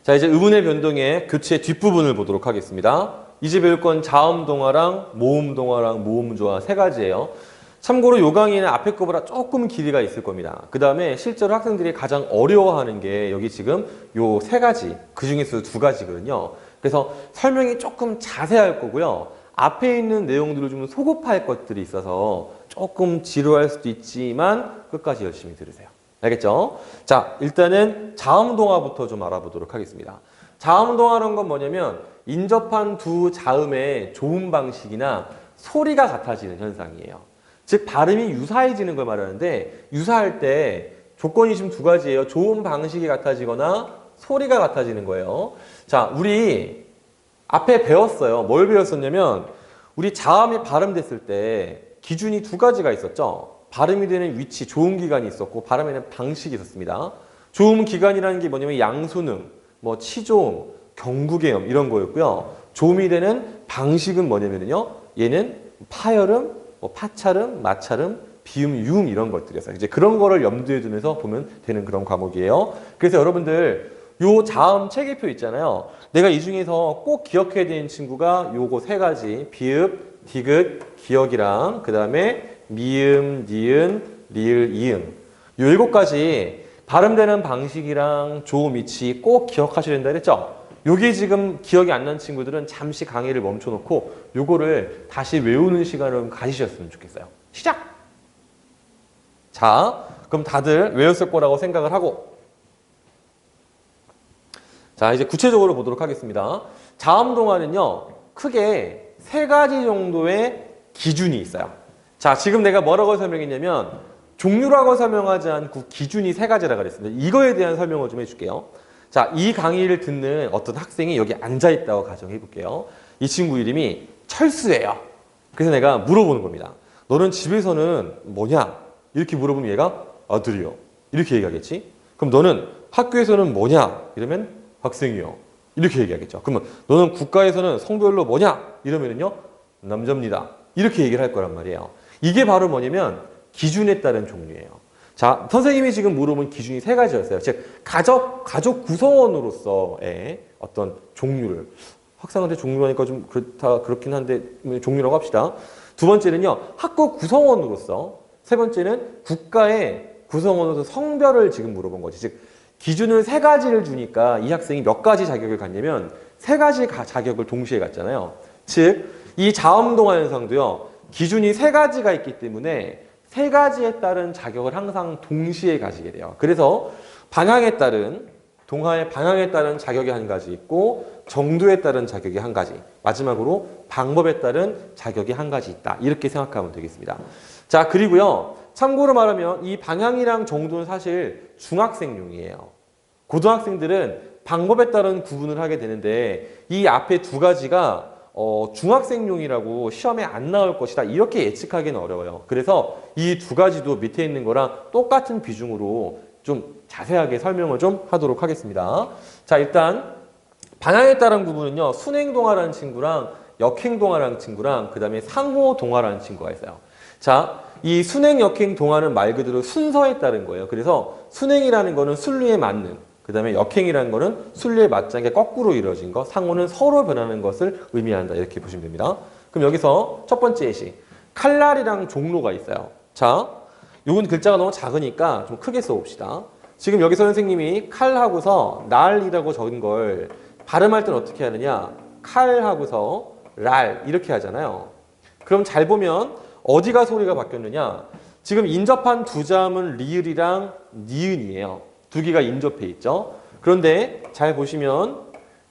자, 이제 의문의 변동의 교체 뒷부분을 보도록 하겠습니다. 이제 배울 건 자음 동화랑 모음 동화랑 모음 조화 세 가지예요. 참고로 요 강의는 앞에 거보다 조금 길이가 있을 겁니다. 그 다음에 실제로 학생들이 가장 어려워하는 게 여기 지금 요 세 가지, 그 중에서 두 가지거든요. 그래서 설명이 조금 자세할 거고요. 앞에 있는 내용들을 좀 소급할 것들이 있어서 조금 지루할 수도 있지만 끝까지 열심히 들으세요. 알겠죠? 자, 일단은 자음 동화부터 좀 알아보도록 하겠습니다. 자음 동화라는 건 뭐냐면 인접한 두 자음의 조음 방식이나 소리가 같아지는 현상이에요. 즉 발음이 유사해지는 걸 말하는데 유사할 때 조건이 지금 두 가지예요. 조음 방식이 같아지거나 소리가 같아지는 거예요. 자, 우리 앞에 배웠어요. 뭘 배웠었냐면 우리 자음이 발음됐을 때 기준이 두 가지가 있었죠. 발음이 되는 위치, 조음 기간이 있었고 발음되는 방식이 있었습니다. 조음 기간이라는 게 뭐냐면 양수능, 뭐 치조음, 경구개음 이런 거였고요. 조음이 되는 방식은 뭐냐면요. 얘는 파열음, 뭐 파찰음, 마찰음, 비음, 유음 이런 것들이었어요. 이제 그런 거를 염두에 두면서 보면 되는 그런 과목이에요. 그래서 여러분들 요 자음 체계표 있잖아요. 내가 이 중에서 꼭 기억해야 되는 친구가 요거 세 가지 비읍, 디귿, 기억이랑 그 다음에 미음, 니은, 리을, 이응 요 7가지 발음되는 방식이랑 조음 위치 꼭 기억하셔야 된다 그랬죠? 요게 지금 기억이 안 나는 친구들은 잠시 강의를 멈춰놓고 요거를 다시 외우는 시간을 가지셨으면 좋겠어요. 시작! 자, 그럼 다들 외웠을 거라고 생각을 하고 자, 이제 구체적으로 보도록 하겠습니다. 자음 동화는요, 크게 세 가지 정도의 기준이 있어요. 자, 지금 내가 뭐라고 설명했냐면 종류라고 설명하지 않고 기준이 세 가지라고 그랬습니다. 이거에 대한 설명을 좀 해줄게요. 자, 이 강의를 듣는 어떤 학생이 여기 앉아있다고 가정해 볼게요. 이 친구 이름이 철수예요. 그래서 내가 물어보는 겁니다. 너는 집에서는 뭐냐? 이렇게 물어보면 얘가 아들이요. 이렇게 얘기하겠지? 그럼 너는 학교에서는 뭐냐? 이러면 학생이요. 이렇게 얘기하겠죠. 그러면 너는 국가에서는 성별로 뭐냐? 이러면요 남자입니다. 이렇게 얘기를 할 거란 말이에요. 이게 바로 뭐냐면 기준에 따른 종류예요. 자, 선생님이 지금 물어본 기준이 세 가지였어요. 즉 가족 구성원으로서의 어떤 종류를 학생한테 종류하니까 좀 그렇긴 한데 종류라고 합시다. 두 번째는요 학교 구성원으로서, 세 번째는 국가의 구성원으로서 성별을 지금 물어본 거지. 즉 기준을 세 가지를 주니까 이 학생이 몇 가지 자격을 갖냐면 세 가지 자격을 동시에 갖잖아요. 즉 이 자음 동화 현상도요 기준이 세 가지가 있기 때문에 세 가지에 따른 자격을 항상 동시에 가지게 돼요. 그래서 방향에 따른 동화의 방향에 따른 자격이 한 가지 있고 정도에 따른 자격이 한 가지, 마지막으로 방법에 따른 자격이 한 가지 있다. 이렇게 생각하면 되겠습니다. 자, 그리고요 참고로 말하면 이 방향이랑 정도는 사실 중학생용이에요. 고등학생들은 방법에 따른 구분을 하게 되는데 이 앞에 두 가지가 중학생용이라고 시험에 안 나올 것이다. 이렇게 예측하기는 어려워요. 그래서 이 두 가지도 밑에 있는 거랑 똑같은 비중으로 좀 자세하게 설명을 좀 하도록 하겠습니다. 자, 일단 방향에 따른 구분은요. 순행동화라는 친구랑 역행동화라는 친구랑 그 다음에 상호동화라는 친구가 있어요. 자, 이 순행, 역행, 동화는 말 그대로 순서에 따른 거예요. 그래서 순행이라는 거는 순리에 맞는, 그 다음에 역행이라는 거는 순리에 맞지 않게 거꾸로 이루어진 것, 상호는 서로 변하는 것을 의미한다. 이렇게 보시면 됩니다. 그럼 여기서 첫 번째 예시, 칼날이랑 종로가 있어요. 자, 요건 글자가 너무 작으니까 좀 크게 써봅시다. 지금 여기서 선생님이 칼하고서 날이라고 적은 걸 발음할 때는 어떻게 하느냐, 칼하고서 랄 이렇게 하잖아요. 그럼 잘 보면 어디가 소리가 바뀌었느냐, 지금 인접한 두 자음은 리을이랑 니은이에요. 두 개가 인접해 있죠. 그런데 잘 보시면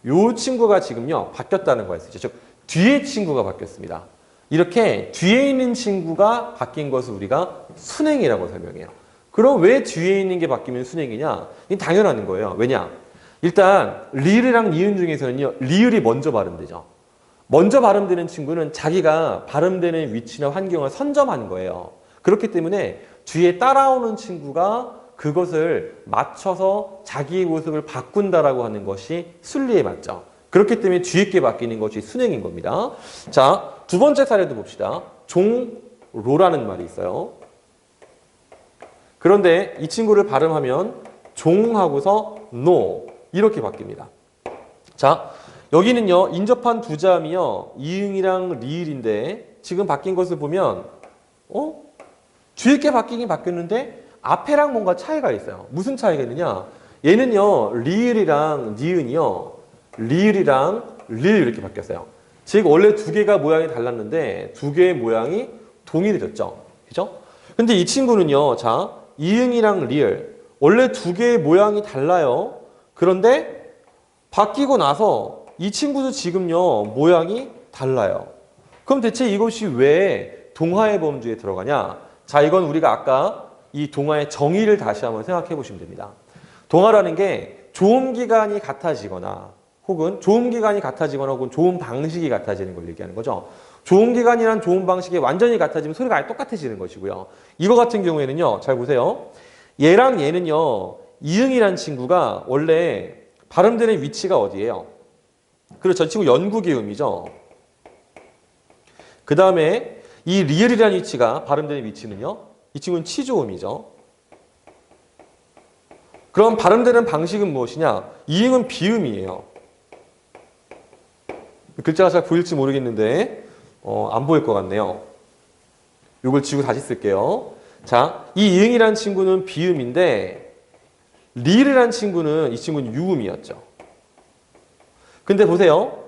이 친구가 지금요 바뀌었다는 거였어요. 즉 뒤에 친구가 바뀌었습니다. 이렇게 뒤에 있는 친구가 바뀐 것을 우리가 순행이라고 설명해요. 그럼 왜 뒤에 있는 게 바뀌면 순행이냐? 이게 당연한 거예요. 왜냐? 일단 리을이랑 니은 중에서는요 리을이 먼저 발음되죠. 먼저 발음되는 친구는 자기가 발음되는 위치나 환경을 선점한 거예요. 그렇기 때문에 뒤에 따라오는 친구가 그것을 맞춰서 자기의 모습을 바꾼다라고 하는 것이 순리에 맞죠. 그렇기 때문에 뒤에 게 바뀌는 것이 순행인 겁니다. 자, 두 번째 사례도 봅시다. 종로라는 말이 있어요. 그런데 이 친구를 발음하면 종하고서 노 이렇게 바뀝니다. 자, 여기는요, 인접한 두 자음이요, 이응이랑 리을인데, 지금 바뀐 것을 보면, 뒤에 게 바뀌긴 바뀌었는데, 앞에랑 뭔가 차이가 있어요. 무슨 차이가 있느냐? 얘는요, 리을이랑 니은이요, 리을이랑 리을 이렇게 바뀌었어요. 즉, 원래 두 개가 모양이 달랐는데, 두 개의 모양이 동일해졌죠. 그죠? 근데 이 친구는요, 자, 이응이랑 리을, 원래 두 개의 모양이 달라요. 그런데, 바뀌고 나서 이 친구도 지금요 모양이 달라요. 그럼 대체 이것이 왜 동화의 범주에 들어가냐? 자, 이건 우리가 아까 이 동화의 정의를 다시 한번 생각해 보시면 됩니다. 동화라는 게 조음 기간이 같아지거나 혹은 조음 기간이 같아지거나 혹은 조음 방식이 같아지는 걸 얘기하는 거죠. 조음 기간이란 조음 방식이 완전히 같아지면 소리가 아예 똑같아지는 것이고요. 이거 같은 경우에는요, 잘 보세요. 얘랑 얘는요, 이응이란 친구가 원래 발음되는 위치가 어디예요? 그렇죠. 이 친구 연구기음이죠. 그 다음에 이 리을이라는 위치가 발음되는 위치는요. 이 친구는 치조음이죠. 그럼 발음되는 방식은 무엇이냐? 이응은 비음이에요. 글자가 잘 보일지 모르겠는데 안 보일 것 같네요. 이걸 지우고 다시 쓸게요. 자, 이 이응이라는 친구는 비음인데 리을이라는 친구는 이 친구는 유음이었죠. 근데 보세요.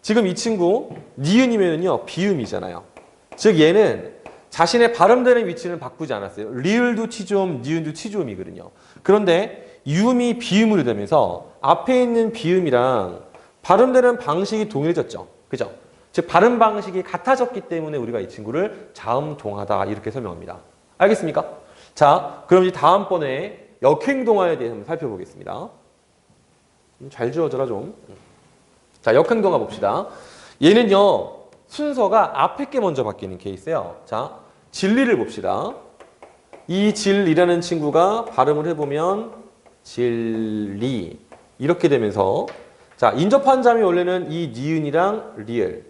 지금 이 친구 니은이면요 비음이잖아요. 즉 얘는 자신의 발음되는 위치는 바꾸지 않았어요. 리을도 치조음, 니은도 치조음이거든요. 그런데 유음이 비음으로 되면서 앞에 있는 비음이랑 발음되는 방식이 동일해졌죠. 그죠? 즉 발음 방식이 같아졌기 때문에 우리가 이 친구를 자음동하다 이렇게 설명합니다. 알겠습니까? 자, 그럼 이제 다음번에 역행동화에 대해서 한번 살펴보겠습니다. 잘 지워져라 좀. 자, 역행동화 봅시다. 얘는요, 순서가 앞에 게 먼저 바뀌는 케이스예요. 자, 진리를 봅시다. 이 진리라는 친구가 발음을 해보면 진리 이렇게 되면서 자, 인접한 자음이 원래는 이 니은이랑 리을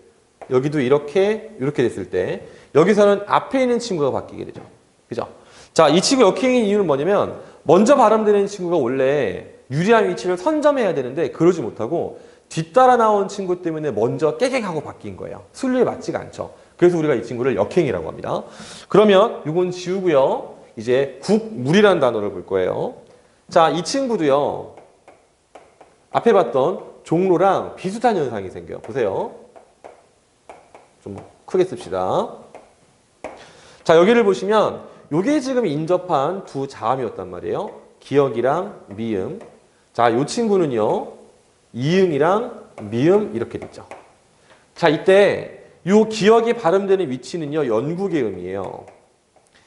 여기도 이렇게 됐을 때 여기서는 앞에 있는 친구가 바뀌게 되죠. 그죠? 자, 이 친구 역행인 이유는 뭐냐면 먼저 발음되는 친구가 원래 유리한 위치를 선점해야 되는데 그러지 못하고 뒤따라 나온 친구 때문에 먼저 깨갱하고 바뀐 거예요. 순리에 맞지가 않죠. 그래서 우리가 이 친구를 역행이라고 합니다. 그러면 이건 지우고요. 이제 국물이라는 단어를 볼 거예요. 자, 이 친구도요. 앞에 봤던 종로랑 비슷한 현상이 생겨요. 보세요. 좀 크게 씁시다. 자, 여기를 보시면 요게 지금 인접한 두 자음이었단 말이에요. 기역이랑 미음. 자, 요 친구는요. 이응이랑 미음 이렇게 됐죠. 자, 이때 요 기역이 발음되는 위치는요. 연구계음이에요.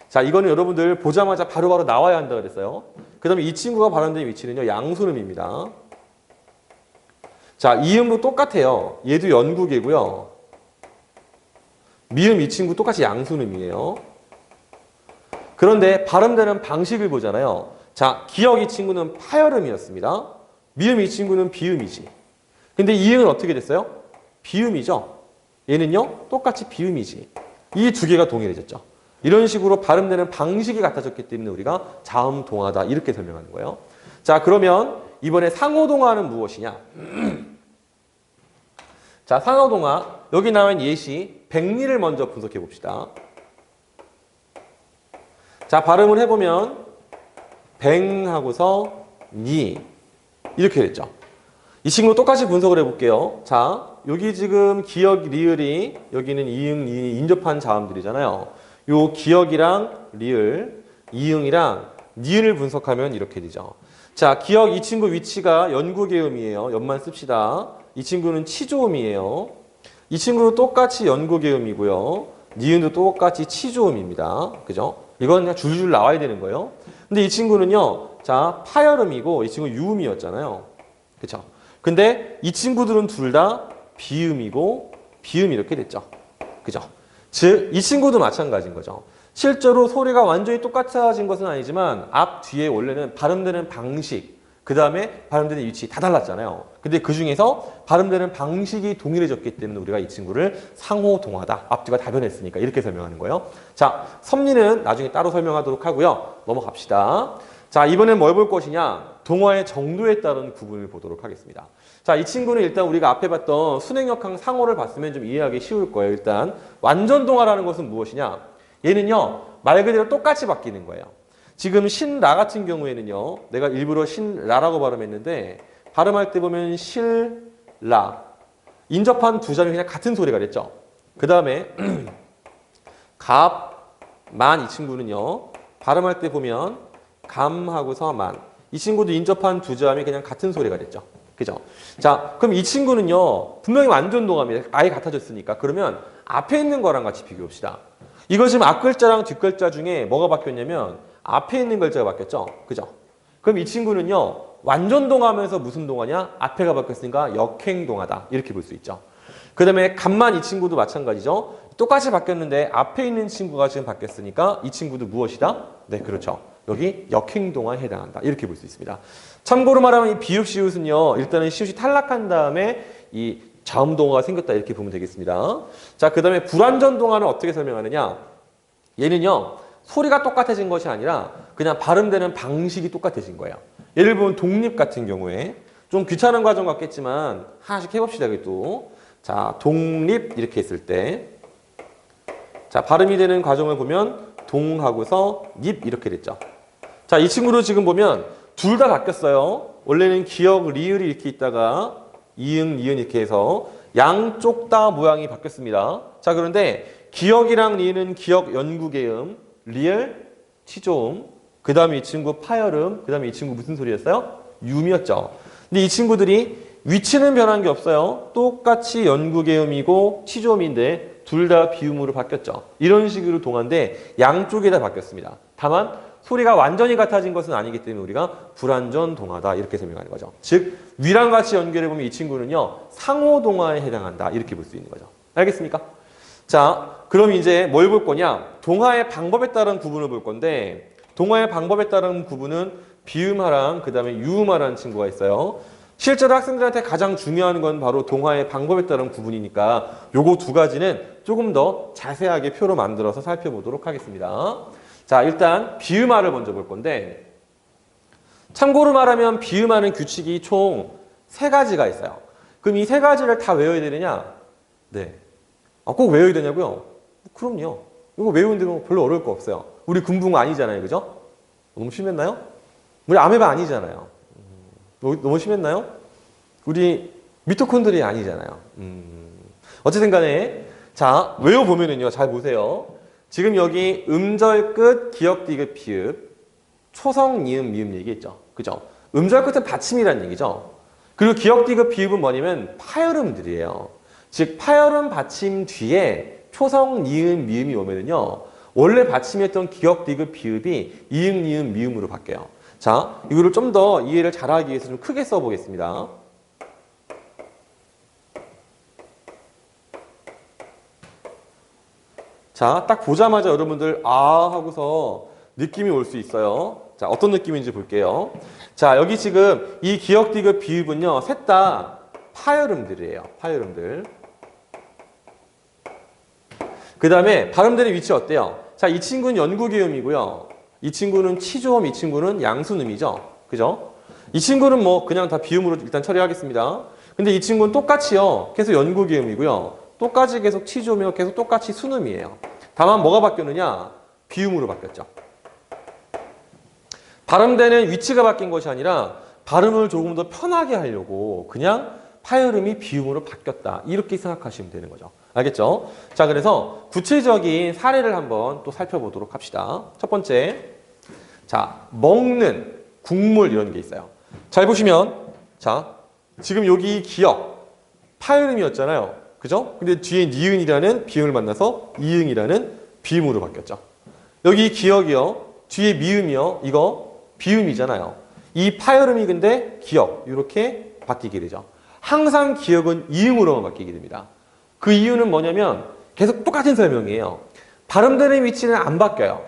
자, 이거는 여러분들 보자마자 바로바로 나와야 한다 그랬어요. 그 다음에 이 친구가 발음되는 위치는요. 양순음입니다. 자, 이음도 똑같아요. 얘도 연구계고요. 미음 이 친구 똑같이 양순음이에요. 그런데 발음되는 방식을 보잖아요. 자, 기역 이 친구는 파열음이었습니다. 미음 이 친구는 비음이지. 근데 이응은 어떻게 됐어요? 비음이죠. 얘는요, 똑같이 비음이지. 이 두 개가 동일해졌죠. 이런 식으로 발음되는 방식이 같아졌기 때문에 우리가 자음동하다 이렇게 설명하는 거예요. 자, 그러면 이번에 상호동화는 무엇이냐? 자, 상호동화 여기 나온 예시 백리를 먼저 분석해 봅시다. 자, 발음을 해보면 뱅하고서 니 이렇게 됐죠. 이 친구 똑같이 분석을 해볼게요. 자, 여기 지금 기역, 리을이 여기는 이응, 니 인접한 자음들이잖아요. 요 기역이랑 리을, 이응이랑 니은을 분석하면 이렇게 되죠. 자, 기역 이 친구 위치가 연구계음이에요. 연만 씁시다. 이 친구는 치조음이에요. 이 친구는 똑같이 연구계음이고요. 니은도 똑같이 치조음입니다. 그죠? 이건 그냥 줄줄 나와야 되는 거예요. 근데 이 친구는요, 자, 파열음이고 이 친구 유음이었잖아요. 그쵸? 근데 이 친구들은 둘 다 비음이고 비음 이렇게 됐죠. 그죠? 즉, 이 친구도 마찬가지인 거죠. 실제로 소리가 완전히 똑같아진 것은 아니지만 앞, 뒤에 원래는 발음되는 방식, 그 다음에 발음되는 위치 다 달랐잖아요. 근데 그 중에서 발음되는 방식이 동일해졌기 때문에 우리가 이 친구를 상호동하다. 앞뒤가 다 변했으니까 이렇게 설명하는 거예요. 자, 섭리는 나중에 따로 설명하도록 하고요. 넘어갑시다. 자, 이번엔 뭘 볼 것이냐? 동화의 정도에 따른 구분을 보도록 하겠습니다. 자, 이 친구는 일단 우리가 앞에 봤던 순행역학 상호를 봤으면 좀 이해하기 쉬울 거예요. 일단 완전 동화라는 것은 무엇이냐? 얘는요, 말 그대로 똑같이 바뀌는 거예요. 지금 신라 같은 경우에는요, 내가 일부러 신라라고 발음했는데 발음할 때 보면 실라, 인접한 두 자음이 그냥 같은 소리가 됐죠. 그 다음에 갑, 만 이 친구는요, 발음할 때 보면 감하고서 만, 이 친구도 인접한 두 자음이 그냥 같은 소리가 됐죠. 그죠? 자, 그럼 이 친구는요, 분명히 완전 동화입니다. 아예 같아졌으니까. 그러면 앞에 있는 거랑 같이 비교해 봅시다. 이거 지금 앞글자랑 뒷글자 중에 뭐가 바뀌었냐면 앞에 있는 글자가 바뀌었죠. 그죠? 그럼 이 친구는요, 완전 동화하면서 무슨 동화냐? 앞에가 바뀌었으니까 역행 동화다. 이렇게 볼 수 있죠. 그 다음에 간만 이 친구도 마찬가지죠. 똑같이 바뀌었는데 앞에 있는 친구가 지금 바뀌었으니까 이 친구도 무엇이다? 네, 그렇죠. 여기 역행 동화에 해당한다. 이렇게 볼 수 있습니다. 참고로 말하면 이 비읍 시옷은요, 일단은 시옷이 탈락한 다음에 이 자음 동화가 생겼다. 이렇게 보면 되겠습니다. 자, 그 다음에 불완전 동화는 어떻게 설명하느냐? 얘는요, 소리가 똑같아진 것이 아니라 그냥 발음되는 방식이 똑같아진 거예요. 예를 들면 독립 같은 경우에 좀 귀찮은 과정 같겠지만 하나씩 해봅시다. 또 자, 독립 이렇게 했을 때 자, 발음이 되는 과정을 보면 동하고서 립 이렇게 됐죠. 자, 이 친구도 지금 보면 둘 다 바뀌었어요. 원래는 기역, 리을이 이렇게 있다가 이응, 니은 이렇게 해서 양쪽 다 모양이 바뀌었습니다. 자, 그런데 기역이랑 리은 기역 연구계음, 리을 치조음, 그 다음에 이 친구 파열음, 그 다음에 이 친구 무슨 소리였어요? 유음이었죠. 근데 이 친구들이 위치는 변한 게 없어요. 똑같이 연구계음이고 치조음인데 둘 다 비음으로 바뀌었죠. 이런 식으로 동화인데 양쪽이 다 바뀌었습니다. 다만 소리가 완전히 같아진 것은 아니기 때문에 우리가 불완전 동화다 이렇게 설명하는 거죠. 즉 위랑 같이 연결해보면 이 친구는요, 상호 동화에 해당한다 이렇게 볼 수 있는 거죠. 알겠습니까? 자, 그럼 이제 뭘 볼 거냐? 동화의 방법에 따른 구분을 볼 건데 동화의 방법에 따른 구분은 비음하랑 그 다음에 유음하라는 친구가 있어요. 실제로 학생들한테 가장 중요한 건 바로 동화의 방법에 따른 구분이니까 요거 두 가지는 조금 더 자세하게 표로 만들어서 살펴보도록 하겠습니다. 자, 일단 비음하를 먼저 볼 건데 참고로 말하면 비음하는 규칙이 총 3가지가 있어요. 그럼 이 3가지를 다 외워야 되느냐? 네. 꼭 외워야 되냐고요? 그럼요. 이거 외우는데 뭐 별로 어려울 거 없어요. 우리 군붕어 아니잖아요. 그죠? 너무 심했나요? 우리 아메바 아니잖아요. 너무 심했나요? 우리 미토콘드리 아니잖아요. 어쨌든 간에 자, 외워보면은요. 잘 보세요. 지금 여기 음절 끝, 기역, 디귿, 비읍, 초성, 니은, 미음 얘기했죠. 그죠? 음절 끝은 받침이라는 얘기죠. 그리고 기역, 디귿, 비읍은 뭐냐면 파열음들이에요. 즉 파열음 받침 뒤에 초성, 니은, 미음이 오면은요. 원래 받침했던 기역, 디귿, 비읍이 이응, 니은, 미음으로 바뀌어요. 자, 이거를 좀 더 이해를 잘하기 위해서 좀 크게 써보겠습니다. 자, 딱 보자마자 여러분들 아 하고서 느낌이 올 수 있어요. 자, 어떤 느낌인지 볼게요. 자, 여기 지금 이 기역, 디귿, 비읍은요. 셋 다 파열음들이에요. 파열음들. 그 다음에 발음되는 위치 어때요? 자, 이 친구는 연구기음이고요. 이 친구는 치조음, 이 친구는 양순음이죠. 그죠? 이 친구는 뭐 그냥 다 비음으로 일단 처리하겠습니다. 근데 이 친구는 똑같이요. 계속 연구기음이고요. 똑같이 계속 치조음이고 계속 똑같이 순음이에요. 다만 뭐가 바뀌었느냐? 비음으로 바뀌었죠. 발음되는 위치가 바뀐 것이 아니라 발음을 조금 더 편하게 하려고 그냥 파열음이 비음으로 바뀌었다. 이렇게 생각하시면 되는 거죠. 알겠죠? 자, 그래서 구체적인 사례를 한번 또 살펴보도록 합시다. 첫 번째, 자, 먹는, 국물 이런 게 있어요. 잘 보시면, 자, 지금 여기 기역, 파열음이었잖아요. 그죠? 근데 뒤에 니은이라는 비음을 만나서 이응이라는 비음으로 바뀌었죠. 여기 기역이요, 뒤에 미음이요, 이거 비음이잖아요. 이 파열음이 근데 기역, 이렇게 바뀌게 되죠. 항상 기역은 이응으로만 바뀌게 됩니다. 그 이유는 뭐냐면 계속 똑같은 설명이에요. 발음되는 위치는 안 바뀌어요.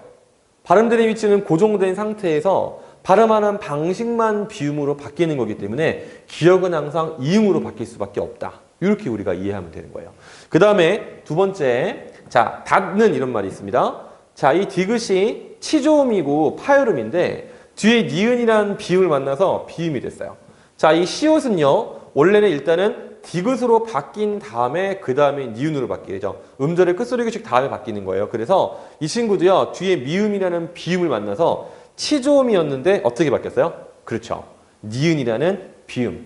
발음되는 위치는 고정된 상태에서 발음하는 방식만 비음으로 바뀌는 거기 때문에 기역은 항상 이응으로 바뀔 수밖에 없다. 이렇게 우리가 이해하면 되는 거예요. 그 다음에 두 번째, 자, 닫는 이런 말이 있습니다. 자, 이 디귿이 치조음이고 파열음인데 뒤에 니은이라는 비음을 만나서 비음이 됐어요. 자, 이 시옷은요. 원래는 일단은 디귿으로 바뀐 다음에 그 다음에 니은으로 바뀌죠. 음절의 끝소리 규칙 다음에 바뀌는 거예요. 그래서 이 친구도요. 뒤에 미음이라는 비음을 만나서 치조음이었는데 어떻게 바뀌었어요? 그렇죠. 니은이라는 비음.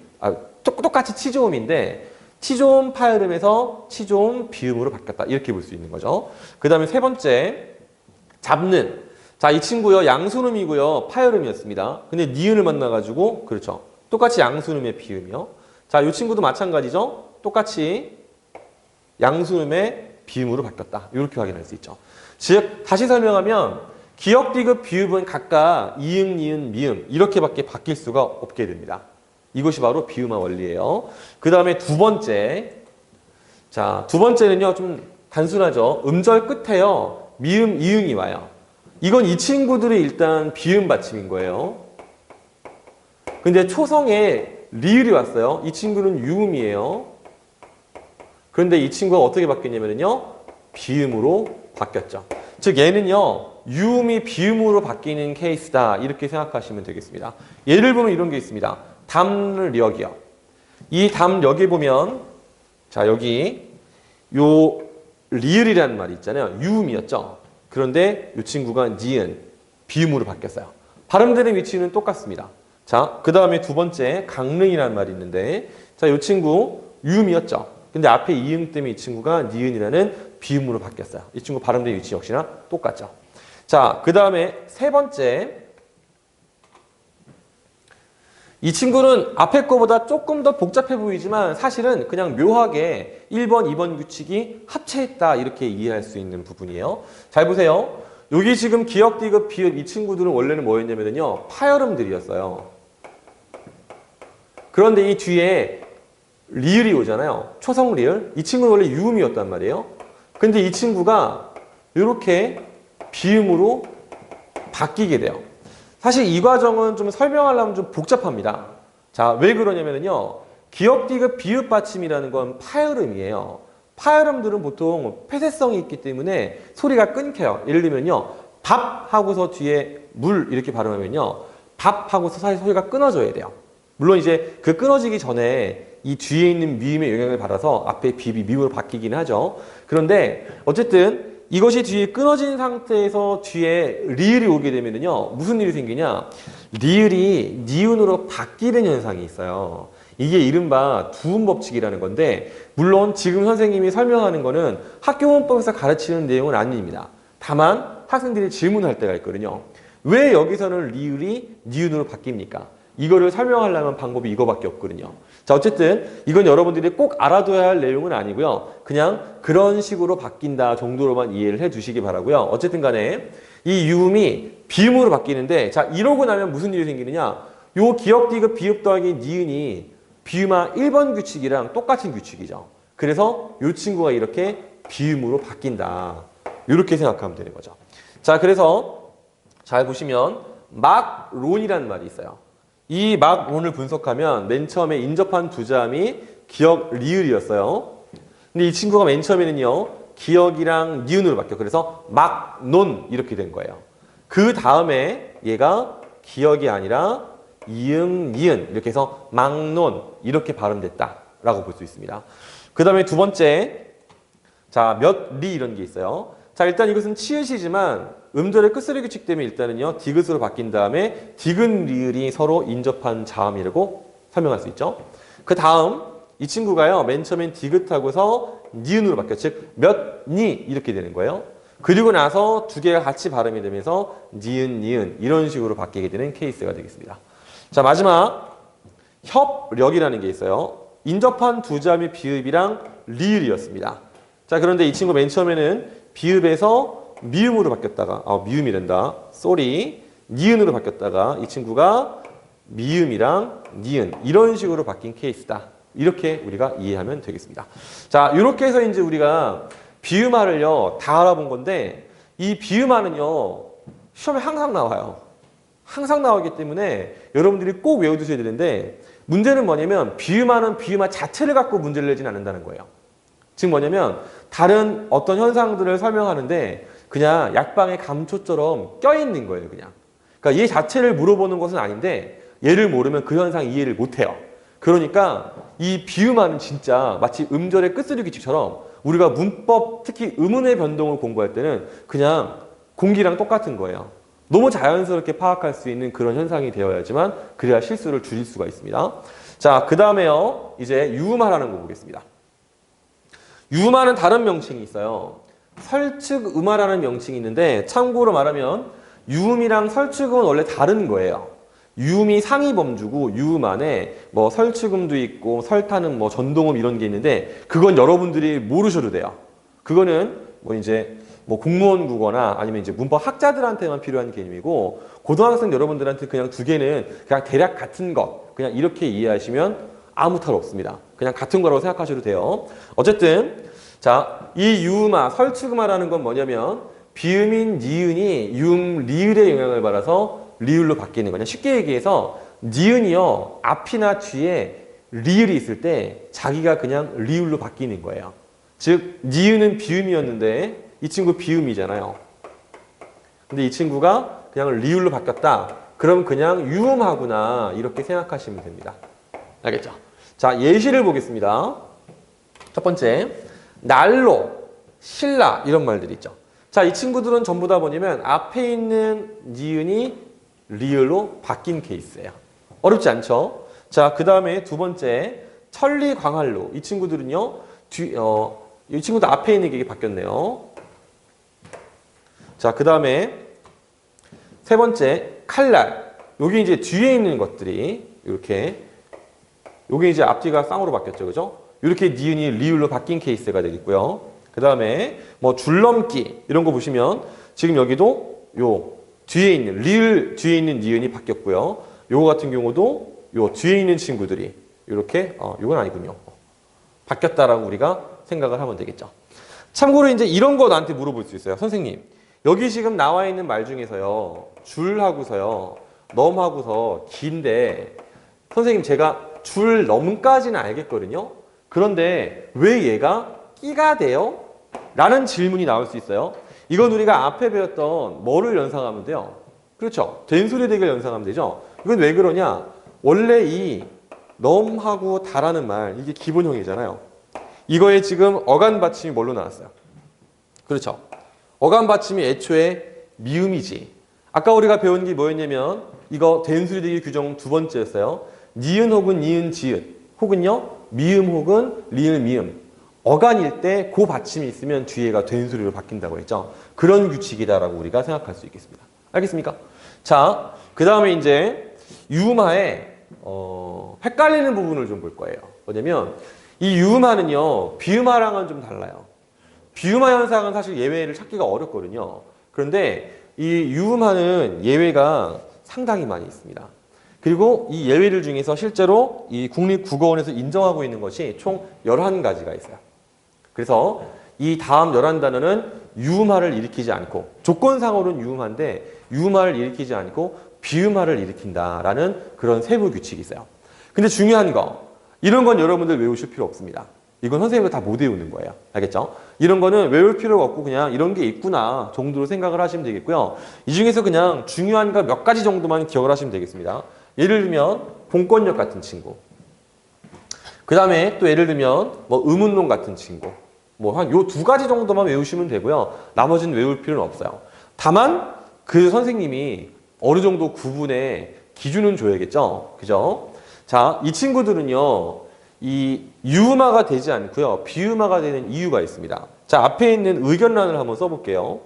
똑같이 치조음인데 치조음 파열음에서 치조음 비음으로 바뀌었다. 이렇게 볼 수 있는 거죠. 그 다음에 세 번째 잡는. 자, 이 친구요. 양순음이고요. 파열음이었습니다. 근데 니은을 만나가지고 그렇죠. 똑같이 양순음의 비음이요. 자, 이 친구도 마찬가지죠. 똑같이 양순음의 비음으로 바뀌었다. 이렇게 확인할 수 있죠. 즉 다시 설명하면 기역, 디귿, 비읍은 각각 이응, 니은, 미음 이렇게밖에 바뀔 수가 없게 됩니다. 이것이 바로 비음화 원리예요. 그 다음에 두 번째. 자, 두 번째는요. 좀 단순하죠. 음절 끝에요. 미음, 이응이 와요. 이건 이 친구들이 일단 비음 받침인 거예요. 근데 초성에 리을이 왔어요. 이 친구는 유음이에요. 그런데 이 친구가 어떻게 바뀌냐면요. 비음으로 바뀌었죠. 즉 얘는요. 유음이 비음으로 바뀌는 케이스다. 이렇게 생각하시면 되겠습니다. 예를 보면 이런 게 있습니다. 담력이요. 이 담력에 보면 자 여기 요 리을이라는 말이 있잖아요. 유음이었죠. 그런데 이 친구가 니은, 비음으로 바뀌었어요. 발음되는 위치는 똑같습니다. 자, 그 다음에 두 번째 강릉이라는 말이 있는데 자, 이 친구 유음이었죠. 근데 앞에 이응 때문에 이 친구가 니은이라는 비음으로 바뀌었어요. 이 친구 발음되는 위치 역시나 똑같죠. 자, 그 다음에 세 번째 이 친구는 앞에 거보다 조금 더 복잡해 보이지만 사실은 그냥 묘하게 1번, 2번 규칙이 합체했다 이렇게 이해할 수 있는 부분이에요. 잘 보세요. 여기 지금 기역, 디귿, 비읍 이 친구들은 원래는 뭐였냐면요. 파열음들이었어요. 그런데 이 뒤에 리을이 오잖아요. 초성 리을. 이 친구는 원래 유음이었단 말이에요. 근데 이 친구가 이렇게 비음으로 바뀌게 돼요. 사실 이 과정은 좀 설명하려면 좀 복잡합니다. 자, 왜 그러냐면요. 기역, 디귿, 비읍 받침이라는 건 파열음이에요. 파열음들은 보통 폐쇄성이 있기 때문에 소리가 끊겨요. 예를 들면요. 밥 하고서 뒤에 물 이렇게 발음하면요. 밥 하고서 사실 소리가 끊어져야 돼요. 물론 이제 그 끊어지기 전에 이 뒤에 있는 미음의 영향을 받아서 앞에 비비 미음으로 바뀌긴 하죠. 그런데 어쨌든 이것이 뒤에 끊어진 상태에서 뒤에 리을이 오게 되면요. 무슨 일이 생기냐. 리을이 니은으로 바뀌는 현상이 있어요. 이게 이른바 두음 법칙이라는 건데 물론 지금 선생님이 설명하는 거는 학교문법에서 가르치는 내용은 아닙니다. 다만 학생들이 질문할 때가 있거든요. 왜 여기서는 리을이 니은으로 바뀝니까? 이거를 설명하려면 방법이 이거밖에 없거든요. 자, 어쨌든 이건 여러분들이 꼭 알아둬야 할 내용은 아니고요. 그냥 그런 식으로 바뀐다 정도로만 이해를 해주시기 바라고요. 어쨌든 간에 이 유음이 비음으로 바뀌는데 자, 이러고 나면 무슨 일이 생기느냐. 요 기역, 디귿, 비읍 더하기 니은이 비음화 1번 규칙이랑 똑같은 규칙이죠. 그래서 이 친구가 이렇게 비음으로 바뀐다. 이렇게 생각하면 되는 거죠. 자, 그래서 잘 보시면 막론이라는 말이 있어요. 이 막론을 분석하면 맨 처음에 인접한 두 자음이 기역, 리을이었어요. 근데 이 친구가 맨 처음에는요. 기역이랑 니은으로 바뀌어. 그래서 막논 이렇게 된 거예요. 그 다음에 얘가 기역이 아니라 이응, 니은 이렇게 해서 막논 이렇게 발음됐다라고 볼 수 있습니다. 그 다음에 두 번째 자, 몇, 리 이런 게 있어요. 자, 일단 이것은 치읓이지만 음절의 끝소리 규칙 때문에 일단은요. 디귿으로 바뀐 다음에 디귿, 리을이 서로 인접한 자음이라고 설명할 수 있죠. 그 다음 이 친구가요. 맨 처음엔 디귿하고서 니은으로 바뀌어. 즉, 몇, 니 이렇게 되는 거예요. 그리고 나서 두 개가 같이 발음이 되면서 니은, 니은 이런 식으로 바뀌게 되는 케이스가 되겠습니다. 자, 마지막 협력이라는 게 있어요. 인접한 두 자음의 비읍이랑 리을이었습니다. 자, 그런데 이 친구 맨 처음에는 비읍에서 미음으로 바뀌었다가 미음이 된다. 쏘리. 니은으로 바뀌었다가 이 친구가 미음이랑 니은 이런 식으로 바뀐 케이스다. 이렇게 우리가 이해하면 되겠습니다. 자, 이렇게 해서 이제 우리가 비음화를요 다 알아본 건데 이 비음화는요 시험에 항상 나와요. 항상 나오기 때문에 여러분들이 꼭 외워두셔야 되는데 문제는 뭐냐면 비음화는 비음화 자체를 갖고 문제를 내진 않는다는 거예요. 즉 뭐냐면 다른 어떤 현상들을 설명하는데 그냥 약방의 감초처럼 껴있는 거예요. 그냥. 그러니까 얘 자체를 물어보는 것은 아닌데 얘를 모르면 그 현상 이해를 못해요. 그러니까 이 비음화는 진짜 마치 음절의 끝소리 규칙처럼 우리가 문법, 특히 음운의 변동을 공부할 때는 그냥 공기랑 똑같은 거예요. 너무 자연스럽게 파악할 수 있는 그런 현상이 되어야지만 그래야 실수를 줄일 수가 있습니다. 자, 그 다음에요. 이제 유음화라는 거 보겠습니다. 유음화는 다른 명칭이 있어요. 설측음화라는 명칭이 있는데 참고로 말하면 유음이랑 설측음은 원래 다른 거예요. 유음이 상위 범주고 유음 안에 뭐 설측음도 있고 설타는 뭐 전동음 이런 게 있는데 그건 여러분들이 모르셔도 돼요. 그거는 뭐 이제 뭐 공무원 국어나 아니면 이제 문법 학자들한테만 필요한 개념이고 고등학생 여러분들한테 그냥 두 개는 그냥 대략 같은 것 그냥 이렇게 이해하시면 아무 탈 없습니다. 그냥 같은 거라고 생각하셔도 돼요. 어쨌든 자, 이 유음화, 설측음화라는 건 뭐냐면 비음인 니은이 유음, 리을의 영향을 받아서 리을로 바뀌는 거냐. 쉽게 얘기해서 니은이요 앞이나 뒤에 리을이 있을 때 자기가 그냥 리을로 바뀌는 거예요. 즉 니은은 비음이었는데 이 친구 비음이잖아요. 근데 이 친구가 그냥 리을로 바뀌었다. 그럼 그냥 유음하구나 이렇게 생각하시면 됩니다. 알겠죠? 자, 예시를 보겠습니다. 첫 번째, 난로, 신라 이런 말들이 있죠. 자, 이 친구들은 전부 다 뭐냐면 앞에 있는 니은이 리을로 바뀐 케이스예요. 어렵지 않죠? 자, 그 다음에 두 번째, 천리, 광활로. 이 친구들은요, 이 친구도 앞에 있는 게 바뀌었네요. 자, 그 다음에 세 번째, 칼날. 여기 이제 뒤에 있는 것들이 이렇게, 여기 이제 앞뒤가 쌍으로 바뀌었죠, 그죠? 이렇게 니은이 리을로 바뀐 케이스가 되겠고요. 그 다음에 뭐 줄넘기 이런 거 보시면 지금 여기도 요 뒤에 있는 리을 뒤에 있는 니은이 바뀌었고요. 요거 같은 경우도 요 뒤에 있는 친구들이 이렇게 요건 아니군요. 바뀌었다라고 우리가 생각을 하면 되겠죠. 참고로 이제 이런 거 나한테 물어볼 수 있어요. 선생님, 여기 지금 나와 있는 말 중에서요. 줄하고서요. 넘하고서 긴데 선생님 제가 줄 넘까지는 알겠거든요. 그런데 왜 얘가 끼가 돼요? 라는 질문이 나올 수 있어요. 이건 우리가 앞에 배웠던 뭐를 연상하면 돼요? 그렇죠. 된소리 대결 연상하면 되죠. 이건 왜 그러냐? 원래 이 넘하고 다라는 말 이게 기본형이잖아요. 이거에 지금 어간 받침이 뭘로 나왔어요? 그렇죠. 어간 받침이 애초에 미음이지. 아까 우리가 배운 게 뭐였냐면 이거 된소리 대결 규정 두 번째였어요. 니은 혹은 니은 지읒 혹은요 미음 혹은 리을 미음 어간일 때 그 받침이 있으면 뒤에가 된소리로 바뀐다고 했죠. 그런 규칙이다라고 우리가 생각할 수 있겠습니다. 알겠습니까? 자, 그 다음에 이제 유음화에 헷갈리는 부분을 좀 볼 거예요. 뭐냐면 이 유음화는요 비음화랑은 좀 달라요. 비음화 현상은 사실 예외를 찾기가 어렵거든요. 그런데 이 유음화는 예외가 상당히 많이 있습니다. 그리고 이 예외들 중에서 실제로 이 국립국어원에서 인정하고 있는 것이 총 11가지가 있어요. 그래서 이 다음 11단어는 유음화를 일으키지 않고 조건상으로는 유음화인데 유음화를 일으키지 않고 비음화를 일으킨다라는 그런 세부 규칙이 있어요. 근데 중요한 거 이런 건 여러분들 외우실 필요 없습니다. 이건 선생님도 다 못 외우는 거예요. 알겠죠? 이런 거는 외울 필요가 없고 그냥 이런 게 있구나 정도로 생각을 하시면 되겠고요. 이 중에서 그냥 중요한 거 몇 가지 정도만 기억을 하시면 되겠습니다. 예를 들면 공권력 같은 친구. 그 다음에 또 예를 들면 뭐 의문론 같은 친구. 뭐 한 요 두 가지 정도만 외우시면 되고요. 나머지는 외울 필요는 없어요. 다만 그 선생님이 어느 정도 구분의 기준은 줘야겠죠. 그죠? 자, 이 친구들은요. 이 유음화가 되지 않고요. 비음화가 되는 이유가 있습니다. 자, 앞에 있는 의견란을 한번 써볼게요.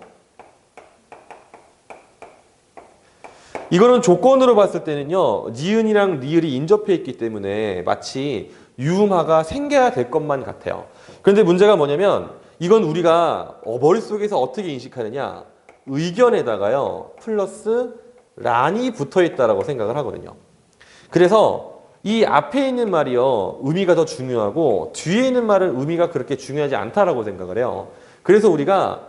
이거는 조건으로 봤을 때는요. 니은이랑 리을이 인접해 있기 때문에 마치 유음화가 생겨야 될 것만 같아요. 그런데 문제가 뭐냐면 이건 우리가 머릿속에서 어떻게 인식하느냐. 의견에다가요. 플러스 란이 붙어 있다라고 생각을 하거든요. 그래서 이 앞에 있는 말이요. 의미가 더 중요하고 뒤에 있는 말은 의미가 그렇게 중요하지 않다라고 생각을 해요. 그래서 우리가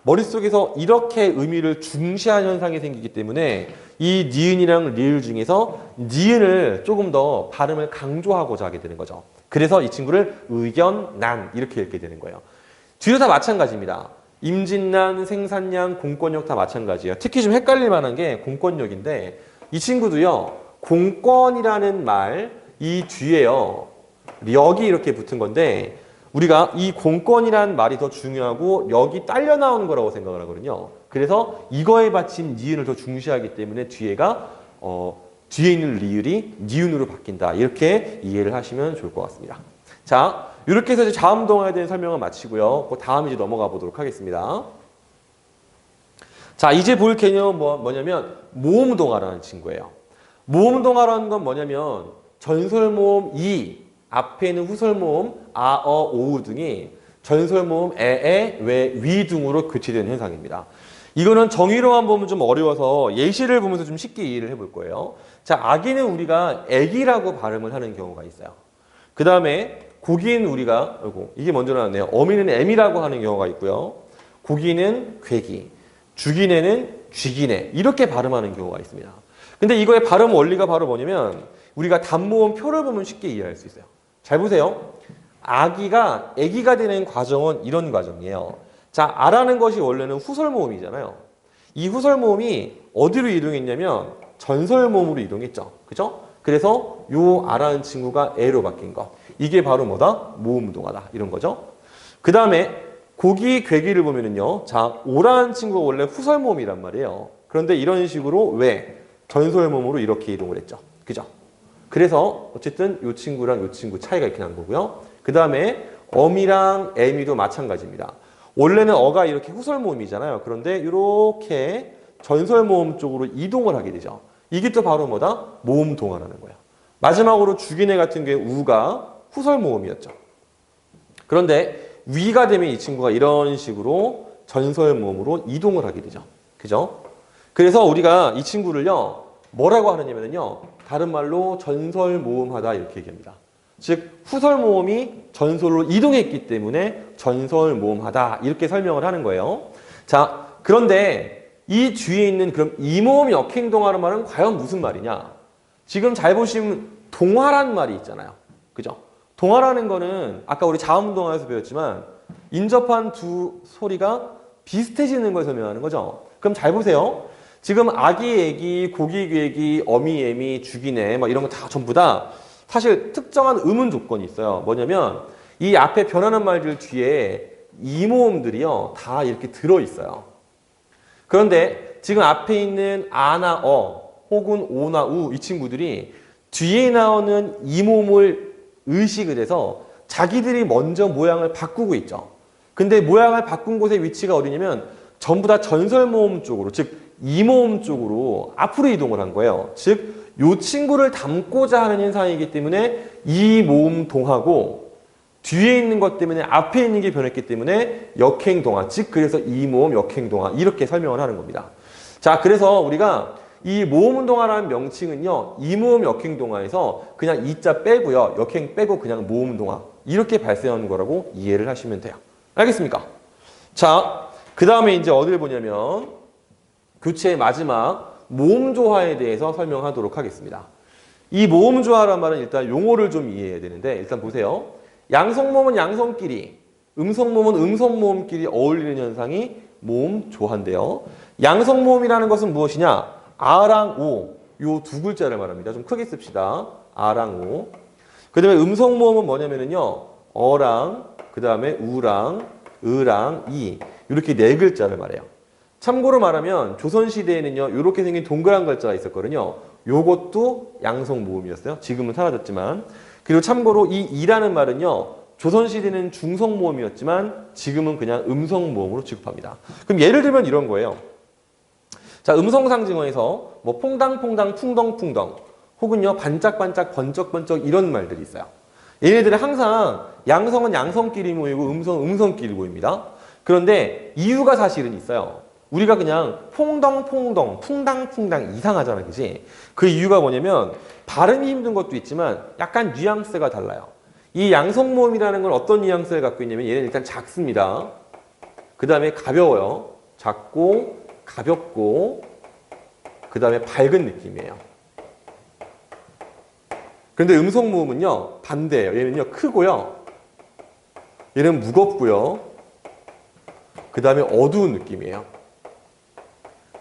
머릿속에서 이렇게 의미를 중시한 현상이 생기기 때문에 이 니은이랑 리을 중에서 니은을 조금 더 발음을 강조하고자 하게 되는 거죠. 그래서 이 친구를 의견난 이렇게 읽게 되는 거예요. 뒤로 다 마찬가지입니다. 임진난, 생산량, 공권력 다 마찬가지예요. 특히 좀 헷갈릴 만한 게 공권력인데 이 친구도요. 공권이라는 말 이 뒤에요. 력이 이렇게 붙은 건데 우리가 이 공권이라는 말이 더 중요하고 력이 딸려 나오는 거라고 생각을 하거든요. 그래서 이거에 받침 니은을 더 중시하기 때문에 뒤에가 뒤에 있는 리을이 니은으로 바뀐다. 이렇게 이해를 하시면 좋을 것 같습니다. 자, 이렇게 해서 이제 자음동화에 대한 설명을 마치고요. 그 다음 이제 넘어가 보도록 하겠습니다. 자, 이제 볼 개념은 뭐냐면 모음동화라는 친구예요. 모음동화라는 건 뭐냐면 전설모음 이 앞에 있는 후설모음 아, 어, 오우 등이 전설모음 에에, 왜, 위 등으로 교체되는 현상입니다. 이거는 정의로만 보면 좀 어려워서 예시를 보면서 좀 쉽게 이해를 해볼 거예요. 자, 아기는 우리가 애기라고 발음을 하는 경우가 있어요. 그 다음에 고기는 우리가, 이게 먼저 나왔네요. 어미는 애미라고 하는 경우가 있고요. 고기는 괴기, 죽이네는 쥐기네 이렇게 발음하는 경우가 있습니다. 근데 이거의 발음 원리가 바로 뭐냐면 우리가 단모음 표를 보면 쉽게 이해할 수 있어요. 잘 보세요. 아기가 아기가 되는 과정은 이런 과정이에요. 자, 아라는 것이 원래는 후설모음이잖아요. 이 후설모음이 어디로 이동했냐면 전설모음으로 이동했죠. 그죠? 그래서 요 아라는 친구가 에로 바뀐 거. 이게 바로 뭐다? 모음동화다. 이런 거죠. 그 다음에 고기, 괴기를 보면은요. 자, 오라는 친구가 원래 후설모음이란 말이에요. 그런데 이런 식으로 왜? 전설모음으로 이렇게 이동을 했죠. 그죠? 그래서 어쨌든 이 친구랑 이 친구 차이가 이렇게 난 거고요. 그 다음에 어미랑 애미도 마찬가지입니다. 원래는 어가 이렇게 후설모음이잖아요. 그런데 이렇게 전설모음 쪽으로 이동을 하게 되죠. 이게 또 바로 뭐다? 모음동화라는 거예요. 마지막으로 죽이네 같은 경우에 우가 후설모음이었죠. 그런데 위가 되면 이 친구가 이런 식으로 전설모음으로 이동을 하게 되죠. 그죠? 그래서 우리가 이 친구를요, 뭐라고 하느냐면요, 다른 말로 전설모음하다 이렇게 얘기합니다. 즉, 후설모음이 전설로 이동했기 때문에 전설모음하다 이렇게 설명을 하는 거예요. 자, 그런데 이 뒤에 있는 그럼 이모음 역행동화라는 말은 과연 무슨 말이냐? 지금 잘 보시면 동화란 말이 있잖아요. 그죠? 동화라는 거는 아까 우리 자음동화에서 배웠지만 인접한 두 소리가 비슷해지는 걸 설명하는 거죠. 그럼 잘 보세요. 지금 아기, 애기, 고기, 괴기, 어미, 애미, 죽이네 막 이런 거 다 전부 다 사실 특정한 음운 조건이 있어요. 뭐냐면 이 앞에 변하는 말들 뒤에 이모음들이요 다 이렇게 들어있어요. 그런데 지금 앞에 있는 아나 어 혹은 오나 우 이 친구들이 뒤에 나오는 이모음을 의식을 해서 자기들이 먼저 모양을 바꾸고 있죠. 근데 모양을 바꾼 곳의 위치가 어디냐면 전부 다 전설모음 쪽으로, 즉 이모음 쪽으로 앞으로 이동을 한 거예요. 즉 이 친구를 담고자 하는 현상이기 때문에 이 모음 동하고 뒤에 있는 것 때문에 앞에 있는 게 변했기 때문에 역행동화, 즉 그래서 이모음 역행동화 이렇게 설명을 하는 겁니다. 자, 그래서 우리가 이 모음동화라는 명칭은요, 이모음 역행동화에서 그냥 이자 빼고요, 역행 빼고 그냥 모음동화 이렇게 발생하는 거라고 이해를 하시면 돼요. 알겠습니까? 자, 그 다음에 이제 어디를 보냐면 교체의 마지막 모음조화에 대해서 설명하도록 하겠습니다. 이 모음조화란 말은 일단 용어를 좀 이해해야 되는데 일단 보세요. 양성모음은 양성끼리, 음성모음은 음성모음끼리 어울리는 현상이 모음조화인데요. 양성모음이라는 것은 무엇이냐? 아랑 오, 요 두 글자를 말합니다. 좀 크게 씁시다. 아랑 오. 그 다음에 음성모음은 뭐냐면요. 어랑, 그 다음에 우랑, 으랑, 이. 이렇게 네 글자를 말해요. 참고로 말하면 조선시대에는요. 이렇게 생긴 동그란 글자가 있었거든요. 요것도 양성모음이었어요. 지금은 사라졌지만. 그리고 참고로 이 이라는 말은요. 조선시대는 중성모음이었지만 지금은 그냥 음성모음으로 취급합니다. 그럼 예를 들면 이런 거예요. 자, 음성상징어에서 뭐 퐁당퐁당, 풍덩풍덩 혹은요 반짝반짝, 번쩍번쩍 이런 말들이 있어요. 얘네들은 항상 양성은 양성끼리 모이고 음성은 음성끼리 모입니다. 그런데 이유가 사실은 있어요. 우리가 그냥 퐁덩퐁덩, 쿵당쿵당 이상하잖아, 그지? 그 이유가 뭐냐면 발음이 힘든 것도 있지만 약간 뉘앙스가 달라요. 이 양성모음이라는 건 어떤 뉘앙스를 갖고 있냐면 얘는 일단 작습니다. 그 다음에 가벼워요. 작고 가볍고 그 다음에 밝은 느낌이에요. 그런데 음성모음은요 반대예요. 얘는요 크고요. 얘는 무겁고요. 그 다음에 어두운 느낌이에요.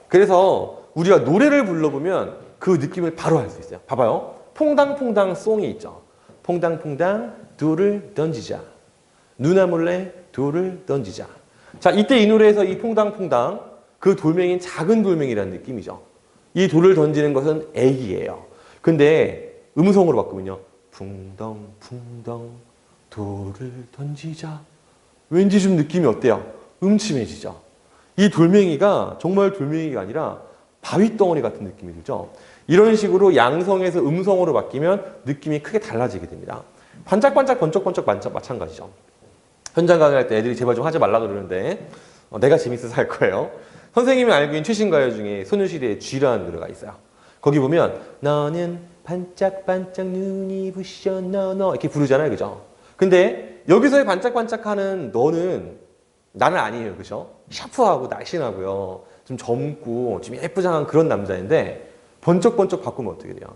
그래서 우리가 노래를 불러보면 그 느낌을 바로 알 수 있어요. 봐봐요. 퐁당퐁당 송이 있죠. 퐁당퐁당 돌을 던지자. 누나 몰래 돌을 던지자. 자, 이때 이 노래에서 이 퐁당퐁당 그 돌멩이는 작은 돌멩이라는 느낌이죠. 이 돌을 던지는 것은 애기예요. 근데 음성으로 바꾸면요. 풍덩풍덩 돌을 던지자. 왠지 좀 느낌이 어때요? 음침해지죠. 이 돌멩이가 정말 돌멩이가 아니라 바위덩어리 같은 느낌이 들죠. 이런 식으로 양성에서 음성으로 바뀌면 느낌이 크게 달라지게 됩니다. 반짝반짝 번쩍번쩍 마찬가지죠. 현장 강의할 때 애들이 제발 좀 하지 말라 그러는데 내가 재밌어서 할 거예요. 선생님이 알고 있는 최신 가요 중에 소녀시대의 G라는 노래가 있어요. 거기 보면 너는 반짝반짝 눈이 부셔 너 이렇게 부르잖아요. 그죠? 근데 여기서의 반짝반짝하는 너는 나는 아니에요. 그죠? 샤프하고 날씬하고요. 좀 젊고 좀 예쁘장한 그런 남자인데 번쩍번쩍 바꾸면 어떻게 돼요?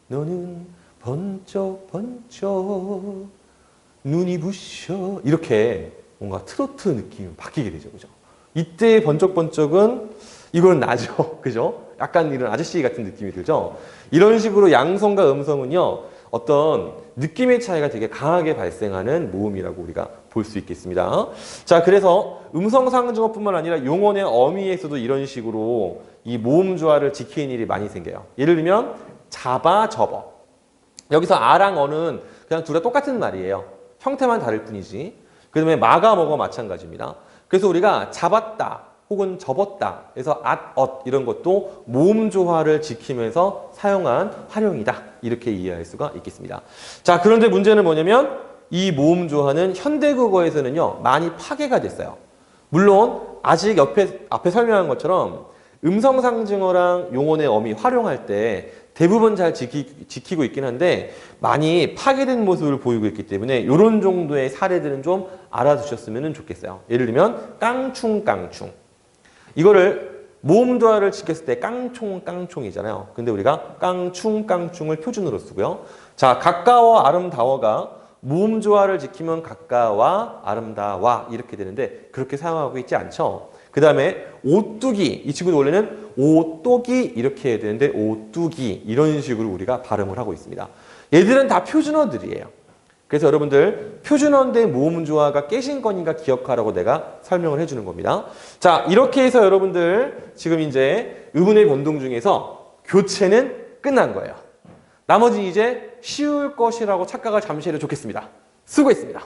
너는 번쩍번쩍 눈이 부셔 이렇게 뭔가 트로트 느낌이 바뀌게 되죠. 그죠? 이때 번쩍번쩍은 이건 나죠. 그죠? 약간 이런 아저씨 같은 느낌이 들죠? 이런 식으로 양성과 음성은요. 어떤 느낌의 차이가 되게 강하게 발생하는 모음이라고 우리가 볼 수 있겠습니다. 자, 그래서 음성상징어뿐만 아니라 용언의 어미에서도 이런 식으로 이 모음 조화를 지키는 일이 많이 생겨요. 예를 들면 잡아, 접어. 여기서 아랑 어는 그냥 둘 다 똑같은 말이에요. 형태만 다를 뿐이지. 그 다음에 마가 먹어 마찬가지입니다. 그래서 우리가 잡았다 혹은 접었다 그래서 앗, 엇 이런 것도 모음 조화를 지키면서 사용한 활용이다. 이렇게 이해할 수가 있겠습니다. 자, 그런데 문제는 뭐냐면 이 모음 조화는 현대국어에서는요 많이 파괴가 됐어요. 물론 아직 앞에 설명한 것처럼 음성상징어랑 용언의 어미 활용할 때 대부분 잘 지키고 있긴 한데 많이 파괴된 모습을 보이고 있기 때문에 이런 정도의 사례들은 좀 알아두셨으면 좋겠어요. 예를 들면 깡충깡충. 이거를 모음 조화를 지켰을 때 깡총깡총이잖아요. 근데 우리가 깡충깡충을 표준으로 쓰고요. 자, 가까워 아름다워가 모음 조화를 지키면 가까워 아름다워 이렇게 되는데 그렇게 사용하고 있지 않죠. 그 다음에 오뚜기, 이 친구도 원래는 오또기 이렇게 해야 되는데 오뚜기 이런 식으로 우리가 발음을 하고 있습니다. 얘들은 다 표준어들이에요. 그래서 여러분들 표준어인데 모음 조화가 깨진 거니까 기억하라고 내가 설명을 해주는 겁니다. 자, 이렇게 해서 여러분들 지금 이제 의문의 변동 중에서 교체는 끝난 거예요. 나머지 이제 쉬울 것이라고 착각을 잠시 해도 좋겠습니다. 수고했습니다.